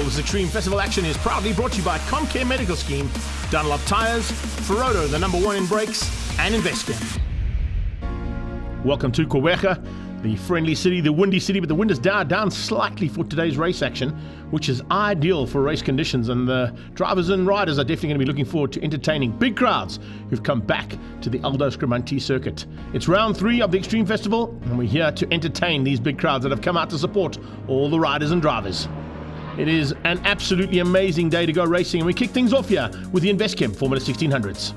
this Extreme Festival action is proudly brought to you by Comcare Medical Scheme, Dunlop Tires, Ferodo, the #1 in brakes, and Investchem. Welcome to COETZEE, the friendly city, the windy city, but the wind is down slightly for today's race action, which is ideal for race conditions, and the drivers and riders are definitely going to be looking forward to entertaining big crowds who've come back to the Aldo Scribante circuit. It's round 3 of the Extreme Festival, and we're here to entertain these big crowds that have come out to support all the riders and drivers. It is an absolutely amazing day to go racing, and we kick things off here with the Investchem Formula 1600s.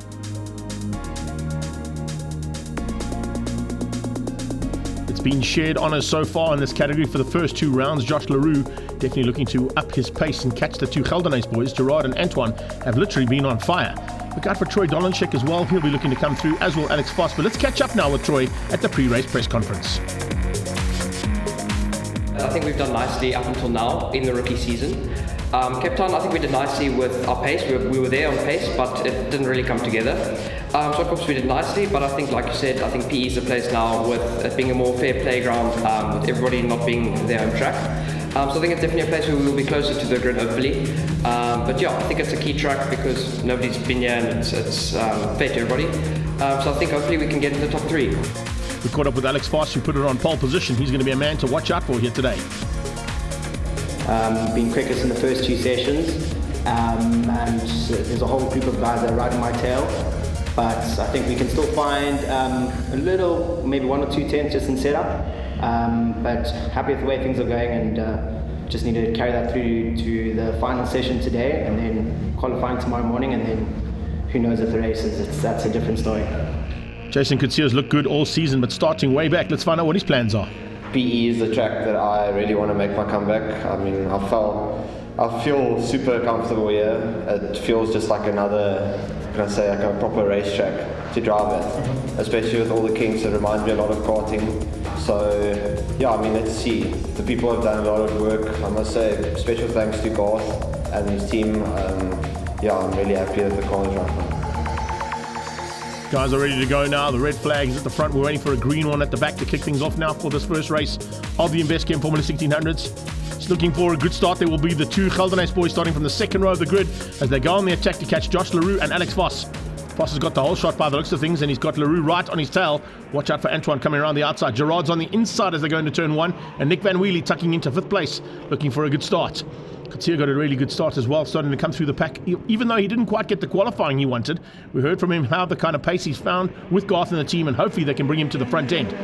It's been shared honours so far in this category for the first 2 rounds. Josh Leroux definitely looking to up his pace and catch the 2 GELDENHUYS boys. Gerard and Antoine have literally been on fire. Look out for Troy Dolanchek as well. He'll be looking to come through, as will Alex Foss. But let's catch up now with Troy at the pre-race press conference. I think we've done nicely up until now in the rookie season. Cape Town, I think we did nicely with our pace. We were there on pace, but it didn't really come together. So of course we did nicely, but I think, like you said, I think PE is the place now with it being a more fair playground, with everybody not being their own track. So I think it's definitely a place where we will be closer to the grid, hopefully. But yeah, I think it's a key track because nobody's been here and it's fair to everybody. So I think hopefully we can get into the top 3. We caught up with Alex Foss, who put it on pole position. He's going to be a man to watch out for here today. Been quickest in the first 2 sessions, and there's a whole group of guys that are riding my tail, but I think we can still find a little, maybe 1 or 2 tenths just in setup, but happy with the way things are going, and just need to carry that through to the final session today, and then qualifying tomorrow morning, and then who knows at the races, that's a different story. Jason Coetzee's looked good all season, but starting way back, let's find out what his plans are. PE is the track that I really want to make my comeback. I mean, I feel super comfortable here. It feels just like another, like a proper racetrack to drive at, especially with all the kinks. It reminds me a lot of karting. So yeah, I mean, let's see. The people have done a lot of work. I must say, special thanks to Garth and his team. Yeah, I'm really happy with the cars right now. Guys are ready to go now. The red flag is at the front. We're waiting for a green one at the back to kick things off now for this first race of the Investchem Formula 1600s. It's looking for a good start. There will be the 2 GELDENHUYS boys starting from the second row of the grid as they go on the attack to catch Josh Leroux and Alex Foss. Foss has got the whole shot by the looks of things, and he's got Leroux right on his tail. Watch out for Antoine coming around the outside. Gerard's on the inside as they go into turn 1, and Nick Van Wheelie tucking into 5th place, looking for a good start. COETZEE got a really good start as well, starting to come through the pack, even though he didn't quite get the qualifying he wanted. We heard from him how the kind of pace he's found with Garth and the team, and hopefully they can bring him to the front end.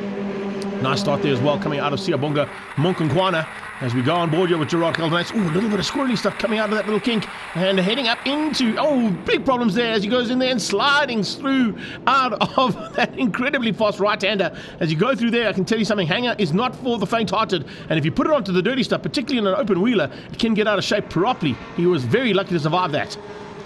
Nice start there as well, coming out of Siyabonga Monkonkwana as we go on board here with Gerard GELDENHUYS. Ooh, a little bit of squirrely stuff coming out of that little kink, and heading up into, big problems there as he goes in there and sliding through out of that incredibly fast right-hander. As you go through there, I can tell you something, Hanger is not for the faint-hearted, and if you put it onto the dirty stuff, particularly in an open wheeler, it can get out of shape properly. He was very lucky to survive that.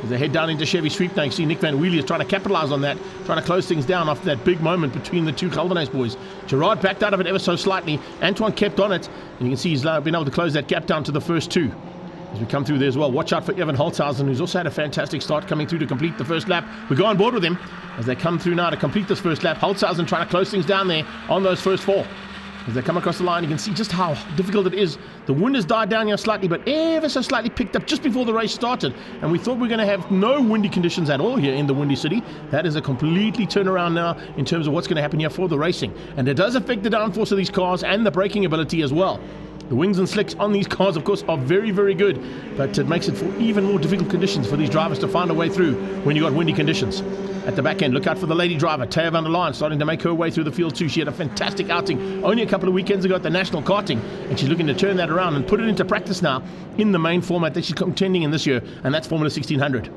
As they head down into Chevy Sweep now, you see Nick Van Wheelie is trying to capitalize on that, trying to close things down after that big moment between the 2 GELDENHUYS boys. Gerard backed out of it ever so slightly. Antoine kept on it, and you can see he's been able to close that gap down to the first 2. As we come through there as well, watch out for EWAN HOLTZHAUSEN, who's also had a fantastic start coming through to complete the first lap. We go on board with him as they come through now to complete this first lap. HOLTZHAUSEN trying to close things down there on those first 4. As they come across the line, you can see just how difficult it is. The wind has died down here slightly, but ever so slightly picked up just before the race started. And we thought we were going to have no windy conditions at all here in the Windy City. That is a completely turnaround now in terms of what's going to happen here for the racing. And it does affect the downforce of these cars and the braking ability as well. The wings and slicks on these cars, of course, are very, very good, but it makes it for even more difficult conditions for these drivers to find a way through when you've got windy conditions. At the back end, look out for the lady driver, Taya van der Laan, starting to make her way through the field too. She had a fantastic outing only a couple of weekends ago at the National Karting, and she's looking to turn that around and put it into practice now in the main format that she's contending in this year, and that's Formula 1600.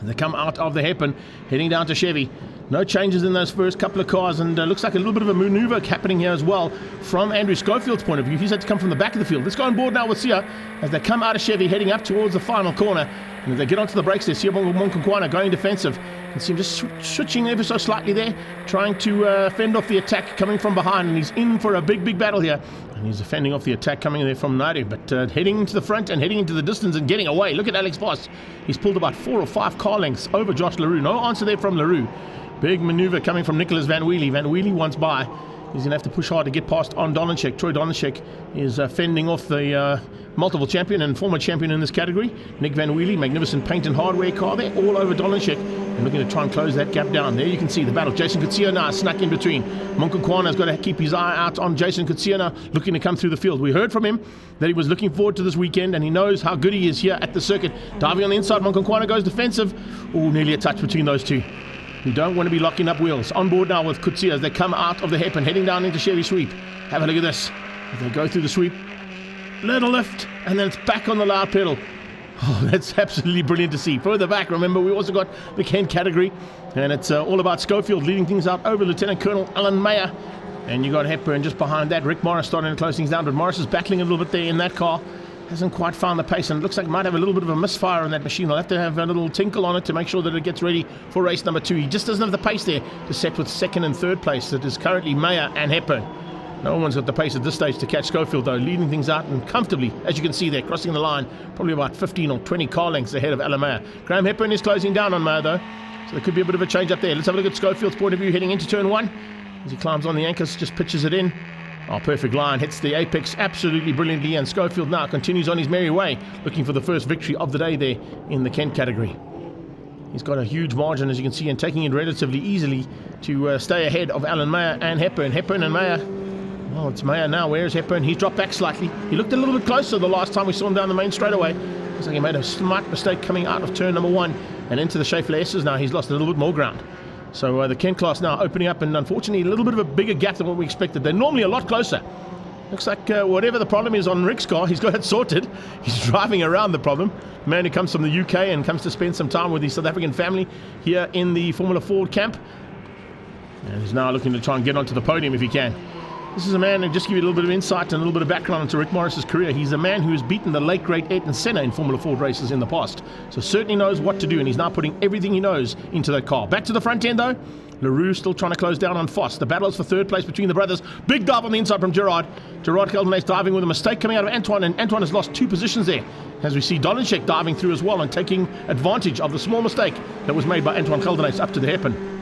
They come out of the hairpin, heading down to Chevy. No changes in those first couple of cars, and looks like a little bit of a maneuver happening here as well from Andrew Schofield's point of view. He's had to come from the back of the field. Let's go on board now with Sia as they come out of Chevy, heading up towards the final corner. And as they get onto the brakes there, Sia Monkonkwana going defensive. You can see him just switching ever so slightly there, trying to fend off the attack coming from behind, and he's in for a big, big battle here. And he's fending off the attack coming there from Naidu, but heading into the front and heading into the distance and getting away. Look at Alex Foss. He's pulled about 4 or 5 car lengths over Josh Leroux. No answer there from Leroux. Big maneuver coming from Nicholas Van Wheelie. Van Wheelie once by He's going to have to push hard to get past on Dolenchek. Troy Dolenchek is fending off the multiple champion and former champion in this category. Nick Van Wheelie, magnificent paint and hardware car there, all over Dolenchek, and looking to try and close that gap down. There you can see the battle. Jason COETZEE now snuck in between. Monkokwana has got to keep his eye out on Jason COETZEE now, looking to come through the field. We heard from him that he was looking forward to this weekend, and he knows how good he is here at the circuit. Diving on the inside, Monkokwana goes defensive. Oh, nearly a touch between those two. You don't want to be locking up wheels. On board now with COETZEE as they come out of the hairpin, heading down into Chevy Sweep. Have a look at this. As they go through the sweep, little lift, and then it's back on the loud pedal. Oh, that's absolutely brilliant to see. Further back, remember, we also got the Kent category, and it's all about Schofield leading things out over Lieutenant Colonel Alan Meyer. And you got Hepburn just behind that. Rick Morris starting to close things down, but Morris is battling a little bit there in that car. Hasn't quite found the pace, and it looks like it might have a little bit of a misfire on that machine. They'll have to have a little tinkle on it to make sure that it gets ready for race number 2. He just doesn't have the pace there to set with second and third place. It is currently Meyer and Hepburn. No one's got the pace at this stage to catch Schofield, though, leading things out and comfortably, as you can see there, crossing the line, probably about 15 or 20 car lengths ahead of Alan Meyer. Graham Hepburn is closing down on Meyer, though, so there could be a bit of a change up there. Let's have a look at Schofield's point of view heading into turn 1. As he climbs on the anchors, just pitches it in. Oh, perfect line, hits the apex absolutely brilliantly, and Schofield now continues on his merry way, looking for the first victory of the day there in the Kent category. He's got a huge margin, as you can see, and taking it relatively easily to stay ahead of Alan Meyer and Hepburn. Hepburn and Meyer. Well, it's Meyer now. Where's Hepburn? He's dropped back slightly. He looked a little bit closer the last time we saw him down the main straightaway. Looks like he made a smart mistake coming out of turn number 1 and into the Schaeffler S's now. He's lost a little bit more ground. So the Kent class now opening up, and unfortunately a little bit of a bigger gap than what we expected. They're normally a lot closer. Looks like whatever the problem is on Rick's car, he's got it sorted. He's driving around the problem. A man who comes from the UK and comes to spend some time with his South African family here in the Formula Ford camp. And he's now looking to try and get onto the podium if he can. This is a man, and just give you a little bit of insight and a little bit of background into Rick Morris's career. He's a man who has beaten the late great Ayrton Senna in Formula Ford races in the past. So certainly knows what to do, and he's now putting everything he knows into that car. Back to the front end though. LaRue still trying to close down on Foss. The battle is for third place between the brothers. Big dive on the inside from Gerard. Gerard Geldenhuys diving with a mistake coming out of Antoine, and Antoine has lost 2 positions there. As we see Dolenchek diving through as well and taking advantage of the small mistake that was made by Antoine Geldenhuys up to the hairpin.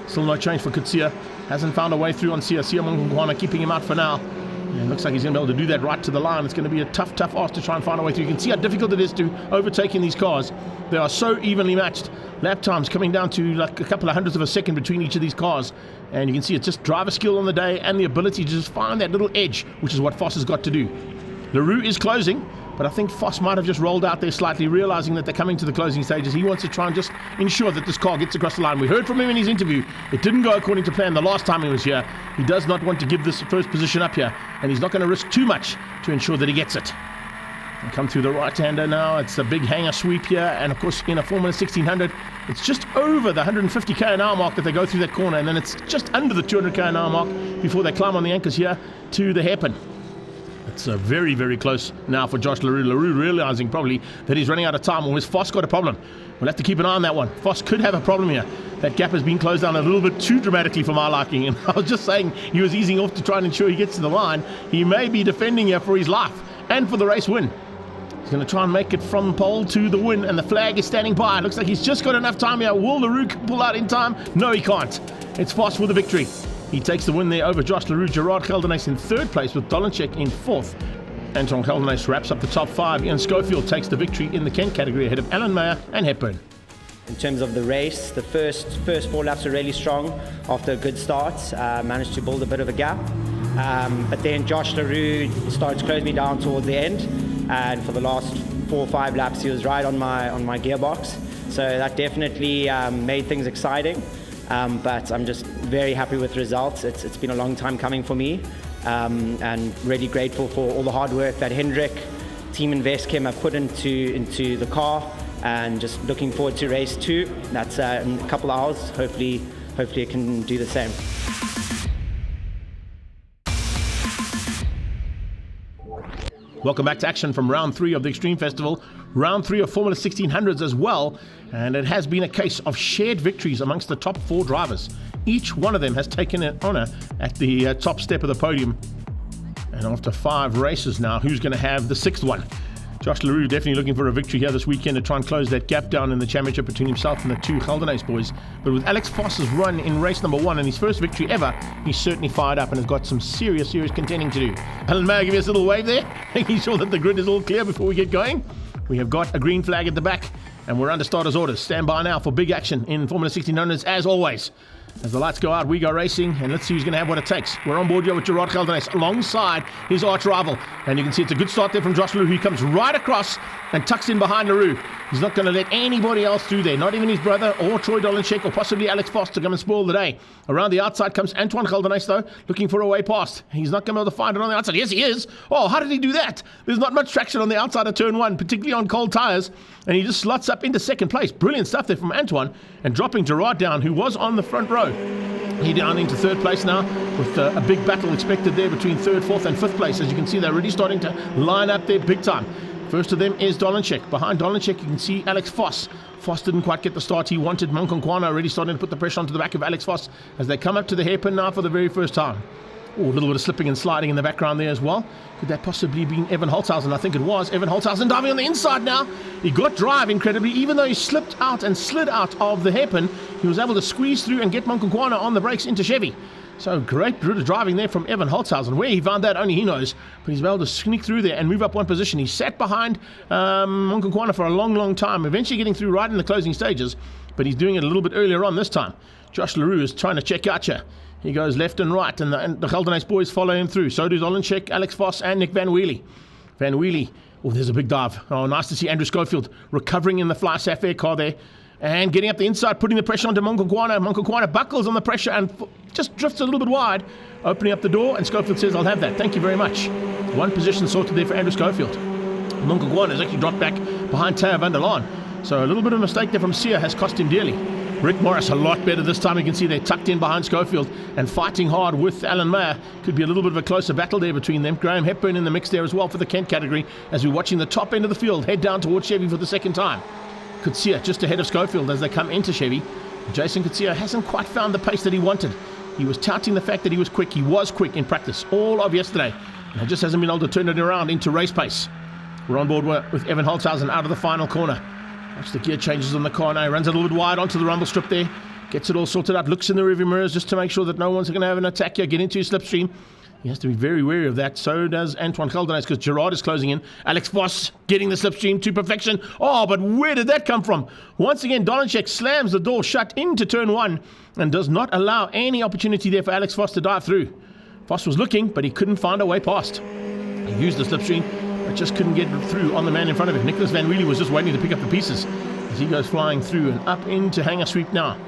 Still no change for COETZEE. Hasn't found a way through on Sia Monkokwana, keeping him out for now. And looks like he's going to be able to do that right to the line. It's going to be a tough ask to try and find a way through. You can see how difficult it is to overtake in these cars. They are so evenly matched. Lap times coming down to like a couple of hundredths of a second between each of these cars. And you can see it's just driver skill on the day and the ability to just find that little edge, which is what Foss has got to do. LaRue is closing, but I think Foss might have just rolled out there slightly, realizing that they're coming to the closing stages. He wants to try and just ensure that this car gets across the line. We heard from him in his interview. It didn't go according to plan the last time he was here. He does not want to give this first position up here, and he's not going to risk too much to ensure that he gets it. They come through the right-hander now. It's a big hanger sweep here, and of course in a Formula 1600, it's just over the 150 km/h mark that they go through that corner, and then it's just under the 200 km/h mark before they climb on the anchors here to the hairpin. It's very, very close now for Josh LaRue. LaRue realizing probably that he's running out of time, or has Foss got a problem? We'll have to keep an eye on that one. Foss could have a problem here. That gap has been closed down a little bit too dramatically for my liking, and I was just saying he was easing off to try and ensure he gets to the line. He may be defending here for his life and for the race win. He's going to try and make it from pole to the win, and the flag is standing by. It looks like he's just got enough time here. Will LaRue pull out in time? No, he can't. It's Foss for the victory. He takes the win there over Josh LaRue. Gerard Geldenhuys in third place with Dolenchek in fourth. Anton Geldenhuys wraps up the top 5. Ian Schofield takes the victory in the Kent category ahead of Alan Meyer and Hepburn. In terms of the race, the first 4 laps were really strong after a good start. Managed to build a bit of a gap. But then Josh LaRue started to close me down towards the end. And for the last 4 or 5 laps, he was right on my gearbox. So that definitely made things exciting. But I'm just very happy with the results. It's been a long time coming for me. And really grateful for all the hard work that Hendrik, Team Investchem have put into the car, and just looking forward to race 2. That's in a couple of hours. Hopefully it can do the same. Welcome back to action from round 3 of the Extreme Festival, round 3 of Formula 1600s as well, and it has been a case of shared victories amongst the top 4 drivers. Each one of them has taken an honour at the top step of the podium. And after 5 races now, who's going to have the 6th one? Josh LaRue definitely looking for a victory here this weekend to try and close that gap down in the championship between himself and the two GELDENHUYS boys. But with Alex Voss's run in race number 1 and his first victory ever, he's certainly fired up and has got some serious contending to do. Alan Mayer, give us a little wave there, making sure that the grid is all clear before we get going. We have got a green flag at the back and we're under starters orders. Stand by now for big action in Formula 1600s as always. As the lights go out, we go racing, and let's see who's going to have what it takes. We're on board here with GERARD GELDENHUYS alongside his arch rival. And you can see it's a good start there from Josh LaRue, who comes right across and tucks in behind LaRue. He's not going to let anybody else through there, not even his brother or Troy Dolenchek or possibly Alex Voss to come and spoil the day. Around the outside comes Antoine GELDENHUYS, though, looking for a way past. He's not going to be able to find it on the outside. Yes, he is. Oh, how did he do that? There's not much traction on the outside of turn 1, particularly on cold tyres, and he just slots up into second place. Brilliant stuff there from Antoine, and dropping GERARD down, who was on the front row. He down into third place now with a big battle expected there between third, fourth and fifth place. As you can see, they're already starting to line up there big time. First of them is Dolenchek. Behind Dolenchek, you can see Alex Voss. Voss didn't quite get the start he wanted. Monkonkwana already starting to put the pressure onto the back of Alex Voss as they come up to the hairpin now for the very first time. Oh, a little bit of slipping and sliding in the background there as well. Could that possibly have been Evan Holtzhausen? I think it was. Evan Holtzhausen diving on the inside now. He got drive incredibly. Even though he slipped out and slid out of the hairpin, he was able to squeeze through and get Monkonkwana on the brakes into Chevy. So great bit of driving there from Evan Holtzhausen. Where he found that, only he knows. But he's able to sneak through there and move up one position. He sat behind Monkonkwana for a long time, eventually getting through right in the closing stages. But he's doing it a little bit earlier on this time. Josh LaRue is trying to check out here. He goes left and right, and the GELDENHUYS boys follow him through. So do Dolenchek, Alex Voss, and Nick Van Wheelie. Van Wheelie, oh, there's a big dive. Oh, nice to see Andrew Schofield recovering in the Fly Sapphire car there. And getting up the inside, putting the pressure onto Monkonkwana. Monkonkwana buckles on the pressure and just drifts a little bit wide, opening up the door, and Schofield says, I'll have that. Thank you very much. One position sorted there for Andrew Schofield. Monkonkwana has actually dropped back behind Taya van der Laan. So a little bit of a mistake there from Sia has cost him dearly. Rick Morris a lot better this time. You can see they're tucked in behind Schofield and fighting hard with Alan Mayer. Could be a little bit of a closer battle there between them. Graham Hepburn in the mix there as well for the Kent category as we're watching the top end of the field head down towards Chevy for the second time. Coetzee just ahead of Schofield as they come into Chevy. Jason Coetzee hasn't quite found the pace that he wanted. He was touting the fact that he was quick. He was quick in practice all of yesterday, and he just hasn't been able to turn it around into race pace. We're on board with Evan Holtzhausen out of the final corner. Watch the gear changes on the car now. He runs a little bit wide onto the rumble strip there. Gets it all sorted out. Looks in the rearview mirrors just to make sure that no one's going to have an attack here. Get into his slipstream. He has to be very wary of that. So does Antoine GELDENHUYS because GERARD is closing in. Alex Voss getting the slipstream to perfection. Oh, but where did that come from? Once again, Dolenchek slams the door shut into turn 1 and does not allow any opportunity there for Alex Voss to dive through. Voss was looking, but he couldn't find a way past. He used the slipstream, but just couldn't get through on the man in front of him. Nicholas Van Wheelie was just waiting to pick up the pieces as he goes flying through and up into hangar sweep now.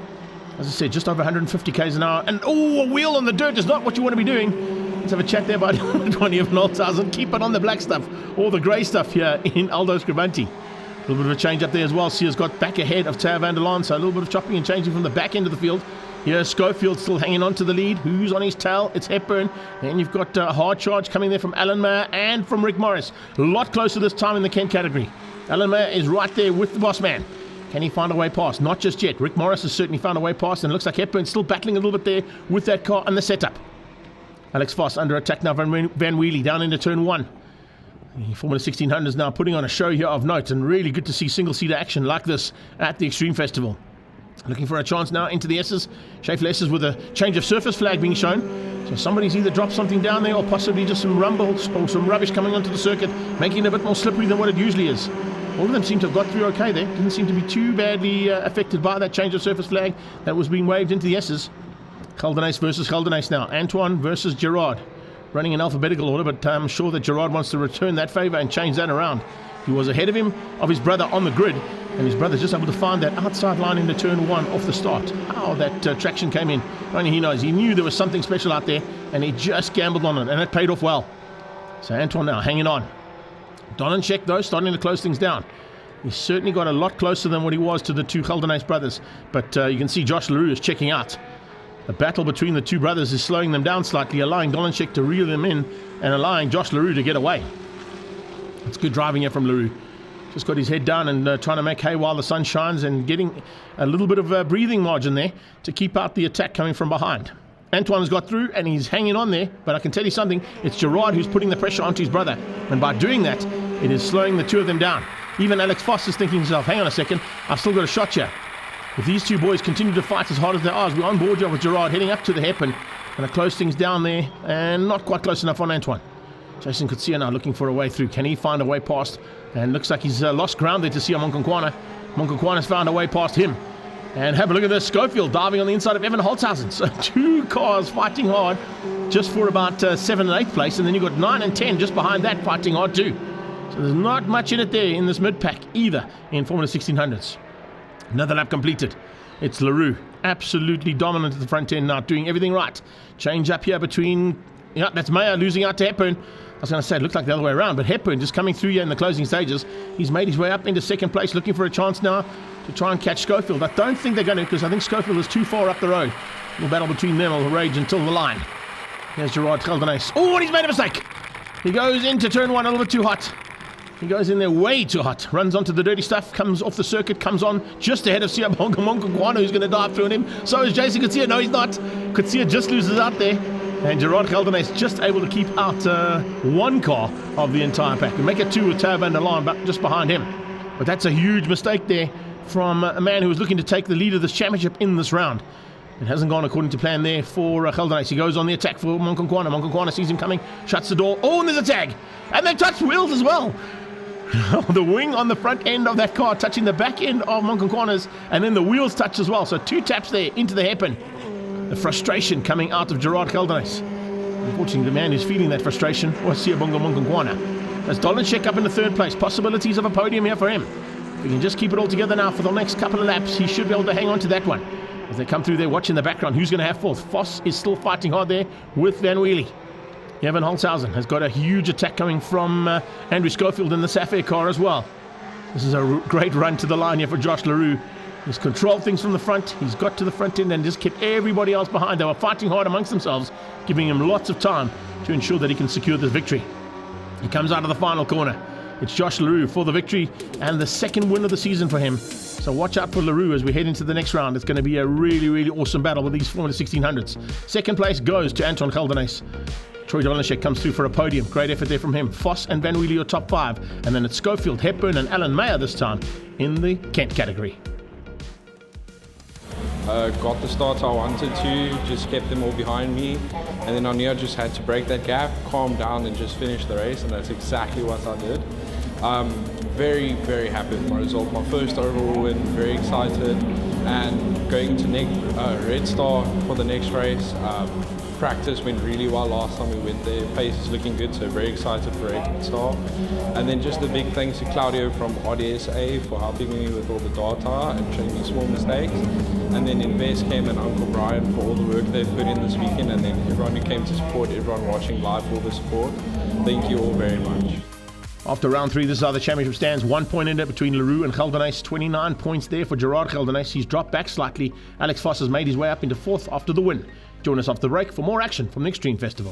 As I said, just over 150 k's an hour. And oh, a wheel on the dirt is not what you want to be doing. Let's have a chat there about Evan Holtzhausen. Keep it on the black stuff or the grey stuff here in Aldo Scribante. A little bit of a change up there as well. Sia's got back ahead of Taya van der Laan, so a little bit of chopping and changing from the back end of the field. Here's Schofield still hanging on to the lead. Who's on his tail? It's Hepburn. And you've got a hard charge coming there from Alan Mayer and from Rick Morris. A lot closer this time in the Kent category. Alan Mayer is right there with the boss man. Can he find a way past? Not just yet. Rick Morris has certainly found a way past, and it looks like Hepburn's still battling a little bit there with that car and the setup. Alex Voss under attack now. Van Wheelie down into turn 1. The Formula 1600 is now putting on a show here of note, and really good to see single-seater action like this at the Extreme Festival. Looking for a chance now into the S's. Schaeffler S's with a change of surface flag being shown. So somebody's either dropped something down there or possibly just some rumbles or some rubbish coming onto the circuit, making it a bit more slippery than what it usually is. All of them seem to have got through okay there. Didn't seem to be too badly affected by that change of surface flag that was being waved into the S's. GELDENHUYS versus GELDENHUYS now. Antoine versus GERARD. Running in alphabetical order, but I'm sure that GERARD wants to return that favour and change that around. He was ahead of him, of his brother on the grid, and his brother's just able to find that outside line into turn 1 off the start. How that traction came in, only he knows. He knew there was something special out there, and he just gambled on it, and it paid off well. So Antoine now hanging on. Dolenchek, though, starting to close things down. He's certainly got a lot closer than what he was to the two GELDENHUYS brothers, but you can see Josh LaRue is checking out. The battle between the two brothers is slowing them down slightly, allowing Dolenchek to reel them in and allowing Josh LaRue to get away. It's good driving here from LaRue. Just got his head down and trying to make hay while the sun shines and getting a little bit of a breathing margin there to keep out the attack coming from behind. Antoine's got through and he's hanging on there, but I can tell you something, it's Gerard who's putting the pressure onto his brother, and by doing that, it is slowing the two of them down. Even Alex Foss is thinking to himself, hang on a second, I've still got a shot here. If these two boys continue to fight as hard as they are, as we're on board here with Gerard heading up to the hairpin, going to close things down there, and not quite close enough on Antoine. Jason COETZEE now looking for a way through. Can he find a way past? And looks like he's lost ground there to see Monkonkwana. Monkonkwana's found a way past him. And have a look at this, Schofield diving on the inside of Evan Holtzhausen. So 2 cars fighting hard just for about 7th and 8th place, and then you've got 9 and 10 just behind that fighting hard too. So there's not much in it there in this mid-pack either in Formula 1600s. Another lap completed. It's Leroux, absolutely dominant at the front end now, doing everything right. Change up here between, yeah, that's Meyer losing out to Hepburn. I was going to say it looked like the other way around, but Hepburn just coming through here in the closing stages. He's made his way up into 2nd place, looking for a chance now to try and catch Schofield. I don't think they're going to, because I think Schofield is too far up the road. The battle between them will rage until the line. Here's Gerard Geldenhuys. Oh, and he's made a mistake. He goes into turn 1 a little bit too hot. He goes in there way too hot. Runs onto the dirty stuff, comes off the circuit, comes on just ahead of Siabonga Monkonkwana, who's going to dive through him. So is Jason COETZEE. No, he's not. COETZEE just loses out there. And Gerard Geldenhuys just able to keep out 1 car of the entire pack. We make it 2 with Tao van der Laan just behind him. But that's a huge mistake there from a man who was looking to take the lead of this championship in this round. It hasn't gone according to plan there for Geldenhuys. He goes on the attack for Monkonkwana. Monkonkwana sees him coming, shuts the door. Oh, and there's a tag. And they've touched wheels as well. The wing on the front end of that car touching the back end of Monkonkwana's, and then the wheels touch as well. So 2 taps there into the hairpin. The frustration coming out of Gerard Geldenhuys. Unfortunately, the man who's feeling that frustration was Siabonga Monkonkwana. There's Dolenchek up in the 3rd place. Possibilities of a podium here for him. If he can just keep it all together now for the next couple of laps, he should be able to hang on to that one. As they come through there, watch in the background, who's going to have 4th? Foss is still fighting hard there with Van Wheelie. Evan Holtzhausen has got a huge attack coming from Andrew Schofield in the Safir car as well. This is a great run to the line here for Josh Leroux. He's controlled things from the front. He's got to the front end and just kept everybody else behind. They were fighting hard amongst themselves, giving him lots of time to ensure that he can secure this victory. He comes out of the final corner. It's Josh Leroux for the victory and the 2nd win of the season for him. So watch out for Leroux as we head into the next round. It's going to be a really, really awesome battle with these Formula 1600s. 2nd place goes to Anton Geldenhuys. Troy Dolenchek comes through for a podium. Great effort there from him. Foss and Van Wheelie are top 5. And then it's Schofield, Hepburn and Alan Meyer this time in the Kent category. Got the start I wanted to, just kept them all behind me. And then on here I just had to break that gap, calm down and just finish the race. And that's exactly what I did. Very, very happy with my result. My first overall win, very excited. And going to Red Star for the next race. Practice went really well last time we went there. Pace is looking good, so very excited for Red Star. And then just a big thanks to Claudio from RDSA for helping me with all the data and showing me small mistakes. And then Investchem and Uncle Brian for all the work they've put in this weekend. And then everyone who came to support, everyone watching live for the support. Thank you all very much. After round 3, this is how the championship stands. 1 point in it between Leroux and Geldenhuys. 29 points there for Gerard Geldenhuys. He's dropped back slightly. Alex Foss has made his way up into 4th after the win. Join us off the break for more action from the Extreme Festival.